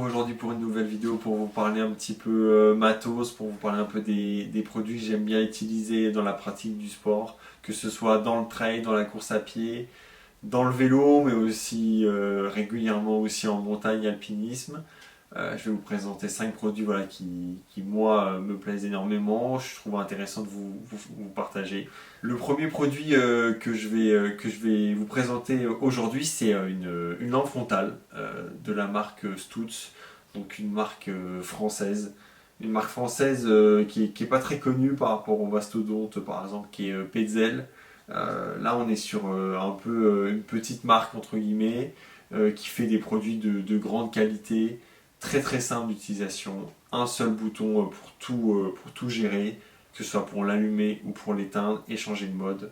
aujourd'hui pour une nouvelle vidéo pour vous parler un petit peu matos, pour vous parler un peu des produits que j'aime bien utiliser dans la pratique du sport, que ce soit dans le trail, dans la course à pied, dans le vélo, mais aussi régulièrement aussi en montagne, alpinisme. Je vais vous présenter 5 produits voilà, qui moi, me plaisent énormément. Je trouve intéressant de vous partager. Le premier produit que je vais vous présenter aujourd'hui, c'est une lampe frontale de la marque Stutz, donc une marque française. Une marque française qui est pas très connue par rapport au mastodonte, par exemple, qui est Petzl. Là, on est sur un peu une petite marque, entre guillemets, qui fait des produits de grande qualité, très très simple d'utilisation, un seul bouton pour tout gérer, que ce soit pour l'allumer ou pour l'éteindre et changer de mode.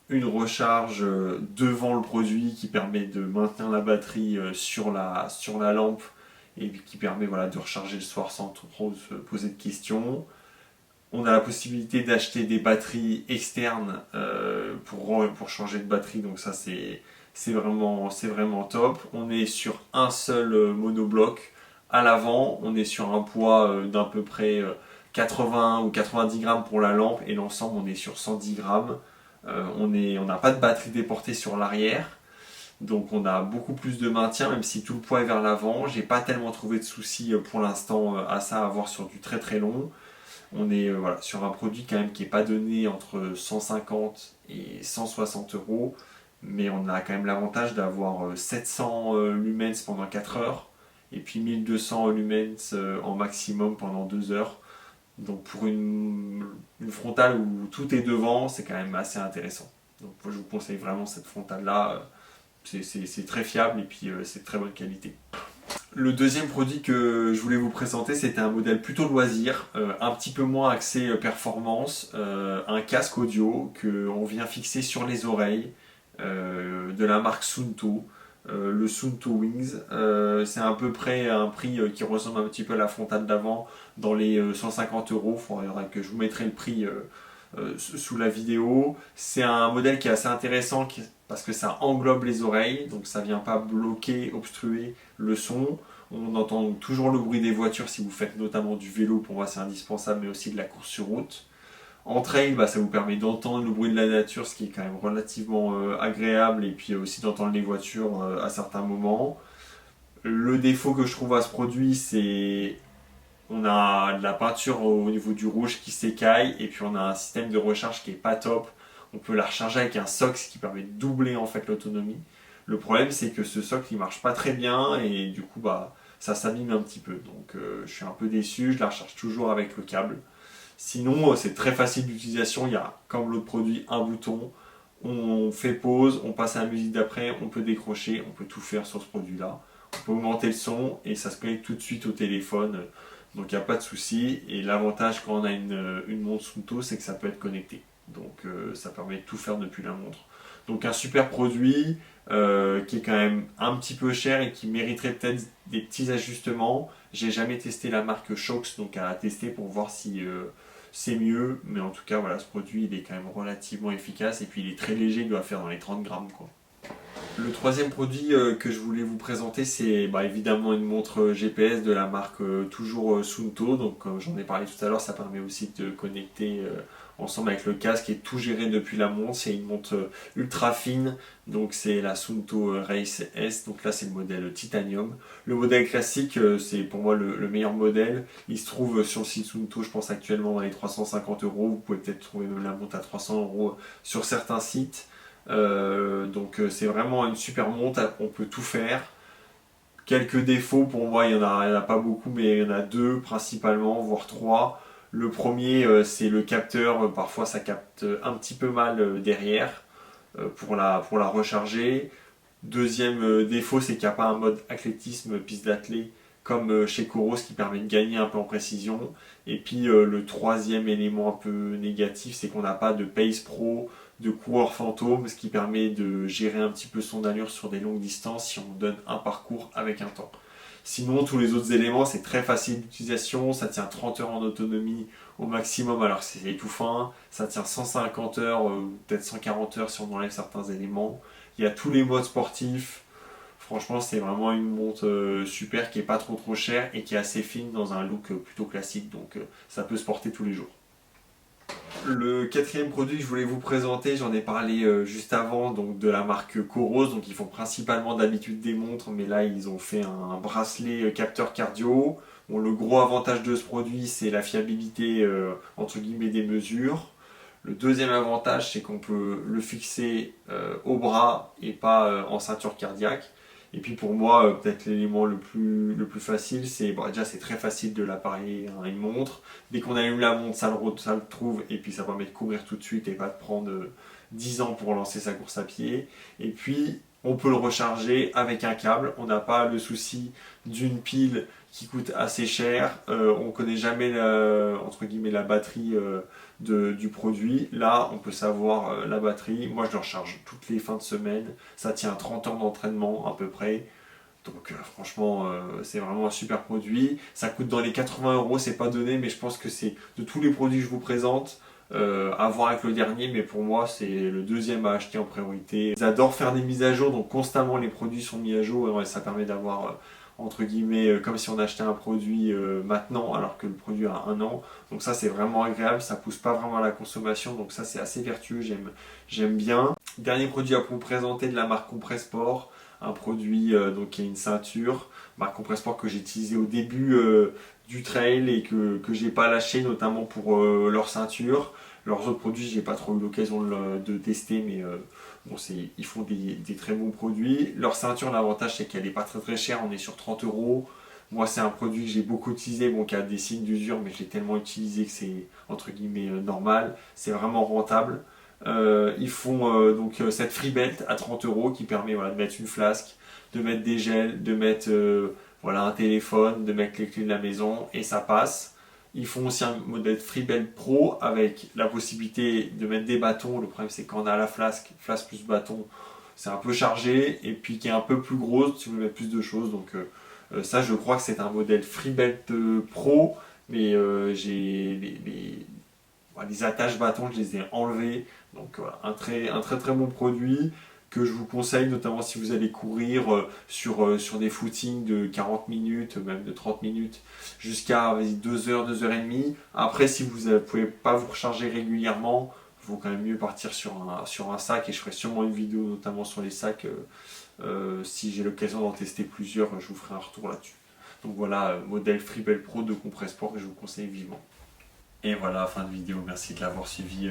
Une recharge devant le produit qui permet de maintenir la batterie sur la lampe et qui permet voilà, de recharger le soir sans trop se poser de questions. On a la possibilité d'acheter des batteries externes pour changer de batterie, donc ça c'est vraiment top. On est sur un seul monobloc à l'avant, on est sur un poids d'à peu près 80 ou 90 grammes pour la lampe et l'ensemble on est sur 110 grammes. On n'a pas de batterie déportée sur l'arrière, donc on a beaucoup plus de maintien même si tout le poids est vers l'avant. J'ai pas tellement trouvé de soucis pour l'instant à ça à voir sur du très très long. On est voilà, sur un produit quand même qui n'est pas donné entre 150 et 160 euros, mais on a quand même l'avantage d'avoir 700 lumens pendant 4 heures et puis 1200 lumens en maximum pendant 2 heures. Donc pour une frontale où tout est devant, c'est quand même assez intéressant. Donc moi, je vous conseille vraiment cette frontale-là, c'est très fiable et puis c'est de très bonne qualité. Le deuxième produit que je voulais vous présenter, c'était un modèle plutôt loisir, un petit peu moins axé performance, un casque audio qu'on vient fixer sur les oreilles de la marque Suunto, le Suunto Wings. C'est à peu près un prix qui ressemble un petit peu à la frontale d'avant, dans les 150 euros. Il faudra que je vous mettrai le prix sous la vidéo. C'est un modèle qui est assez intéressant parce que ça englobe les oreilles, donc ça ne vient pas bloquer, obstruer le son. On entend toujours le bruit des voitures si vous faites notamment du vélo, pour moi c'est indispensable, mais aussi de la course sur route. En trail, ça vous permet d'entendre le bruit de la nature, ce qui est quand même relativement agréable, et puis aussi d'entendre les voitures à certains moments. Le défaut que je trouve à ce produit, c'est on a de la peinture au niveau du rouge qui s'écaille, et puis on a un système de recharge qui est pas top. On peut la recharger avec un socle, ce qui permet de doubler en fait l'autonomie. Le problème, c'est que ce socle il marche pas très bien, et du coup ça s'abîme un petit peu. Donc je suis un peu déçu, je la recharge toujours avec le câble. Sinon, c'est très facile d'utilisation. Il y a, comme l'autre produit, un bouton. On fait pause, on passe à la musique d'après, on peut décrocher, on peut tout faire sur ce produit-là. On peut augmenter le son et ça se connecte tout de suite au téléphone. Donc il n'y a pas de souci. Et l'avantage quand on a une montre Suunto, c'est que ça peut être connecté. Donc ça permet de tout faire depuis la montre. Donc un super produit qui est quand même un petit peu cher et qui mériterait peut-être des petits ajustements. J'ai jamais testé la marque Shox, donc à tester pour voir si c'est mieux. Mais en tout cas, voilà, ce produit il est quand même relativement efficace et puis il est très léger, il doit faire dans les 30 grammes quoi. Le troisième produit que je voulais vous présenter, c'est évidemment une montre GPS de la marque toujours Suunto. Donc comme j'en ai parlé tout à l'heure, ça permet aussi de connecter ensemble avec le casque et tout gérer depuis la montre. C'est une montre ultra fine, donc c'est la Suunto Race S. Donc là c'est le modèle Titanium. Le modèle classique, c'est pour moi le meilleur modèle. Il se trouve sur le site Suunto, je pense actuellement dans les 350 euros. Vous pouvez peut-être trouver même la montre à 300 euros sur certains sites. Donc c'est vraiment une super montre, on peut tout faire. Quelques défauts pour moi, il y en a pas beaucoup, mais il y en a deux principalement, voire trois. Le premier, c'est le capteur, parfois ça capte un petit peu mal derrière pour la recharger. Deuxième défaut, c'est qu'il n'y a pas un mode athlétisme, piste d'athlé, comme chez Coros, qui permet de gagner un peu en précision. Et puis le troisième élément un peu négatif, c'est qu'on n'a pas de Pace Pro, de coureur fantôme, ce qui permet de gérer un petit peu son allure sur des longues distances si on donne un parcours avec un temps. Sinon, tous les autres éléments, c'est très facile d'utilisation, ça tient 30 heures en autonomie au maximum, alors que c'est tout fin, ça tient 150 heures, peut-être 140 heures si on enlève certains éléments. Il y a tous les modes sportifs. Franchement, c'est vraiment une montre super qui est pas trop chère et qui est assez fine dans un look plutôt classique, donc ça peut se porter tous les jours. Le quatrième produit que je voulais vous présenter, j'en ai parlé juste avant, donc de la marque Coros. Donc ils font principalement d'habitude des montres, mais là ils ont fait un bracelet capteur cardio. Bon, le gros avantage de ce produit, c'est la fiabilité entre guillemets des mesures. Le deuxième avantage, c'est qu'on peut le fixer au bras et pas en ceinture cardiaque. Et puis pour moi, peut-être l'élément le plus facile, c'est déjà c'est très facile de l'appareiller à une montre. Dès qu'on allume la montre, ça le trouve et puis ça permet de courir tout de suite et pas de prendre 10 ans pour lancer sa course à pied. Et puis on peut le recharger avec un câble. On n'a pas le souci d'une pile qui coûte assez cher. On ne connaît jamais entre guillemets la batterie du produit. Là, on peut savoir la batterie. Moi, je le recharge toutes les fins de semaine. Ça tient 30 heures d'entraînement à peu près. Donc franchement, c'est vraiment un super produit. Ça coûte dans les 80 €, c'est pas donné, mais je pense que c'est de tous les produits que je vous présente, à voir avec le dernier, mais pour moi c'est le deuxième à acheter en priorité. Ils adorent faire des mises à jour, donc constamment les produits sont mis à jour et ça permet d'avoir entre guillemets comme si on achetait un produit maintenant alors que le produit a 1 an. Donc ça c'est vraiment agréable, ça pousse pas vraiment à la consommation, donc ça c'est assez vertueux, j'aime bien. Dernier produit à vous présenter de la marque Compressport, un produit donc qui est une ceinture, marque Compressport que j'ai utilisé au début du trail et que j'ai pas lâché, notamment pour leur ceinture. Leurs autres produits, j'ai pas trop eu l'occasion de tester, mais bon, ils font des très bons produits. Leur ceinture, l'avantage c'est qu'elle est pas très chère, on est sur 30 €. Moi, c'est un produit que j'ai beaucoup utilisé, bon, qui a des signes d'usure, mais j'ai tellement utilisé que c'est entre guillemets normal. C'est vraiment rentable. Ils font donc cette free belt à 30 € qui permet de mettre une flasque, de mettre des gels, de mettre un téléphone, de mettre les clés de la maison et ça passe. Ils font aussi un modèle free belt pro avec la possibilité de mettre des bâtons. Le problème c'est quand on a la flasque plus bâton, c'est un peu chargé et puis qui est un peu plus grosse si vous voulez mettre plus de choses. Donc ça je crois que c'est un modèle free belt pro, mais j'ai les attaches bâtons, je les ai enlevées. Donc voilà, un très bon produit que je vous conseille, notamment si vous allez courir sur des footings de 40 minutes, même de 30 minutes, jusqu'à 2 heures, 2 heures et demie. Après, si vous ne pouvez pas vous recharger régulièrement, il vaut quand même mieux partir sur un sac, et je ferai sûrement une vidéo notamment sur les sacs. Si j'ai l'occasion d'en tester plusieurs, je vous ferai un retour là-dessus. Donc voilà, modèle Freebell Pro de Compressport que je vous conseille vivement. Et voilà, fin de vidéo, merci de l'avoir suivi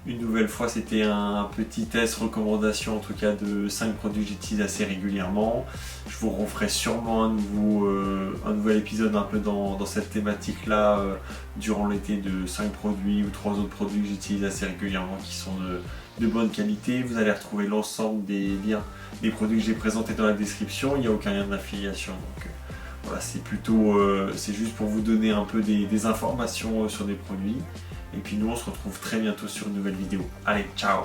une nouvelle fois. C'était un petit test recommandation en tout cas de 5 produits que j'utilise assez régulièrement. Je vous referai sûrement un nouvel épisode un peu dans cette thématique là durant l'été, de 5 produits ou 3 autres produits que j'utilise assez régulièrement qui sont de bonne qualité. Vous allez retrouver l'ensemble des liens des produits que j'ai présentés dans la description. Il n'y a aucun lien d'affiliation, donc voilà, c'est juste pour vous donner un peu des informations sur des produits. Et puis nous on se retrouve très bientôt sur une nouvelle vidéo. Allez, ciao!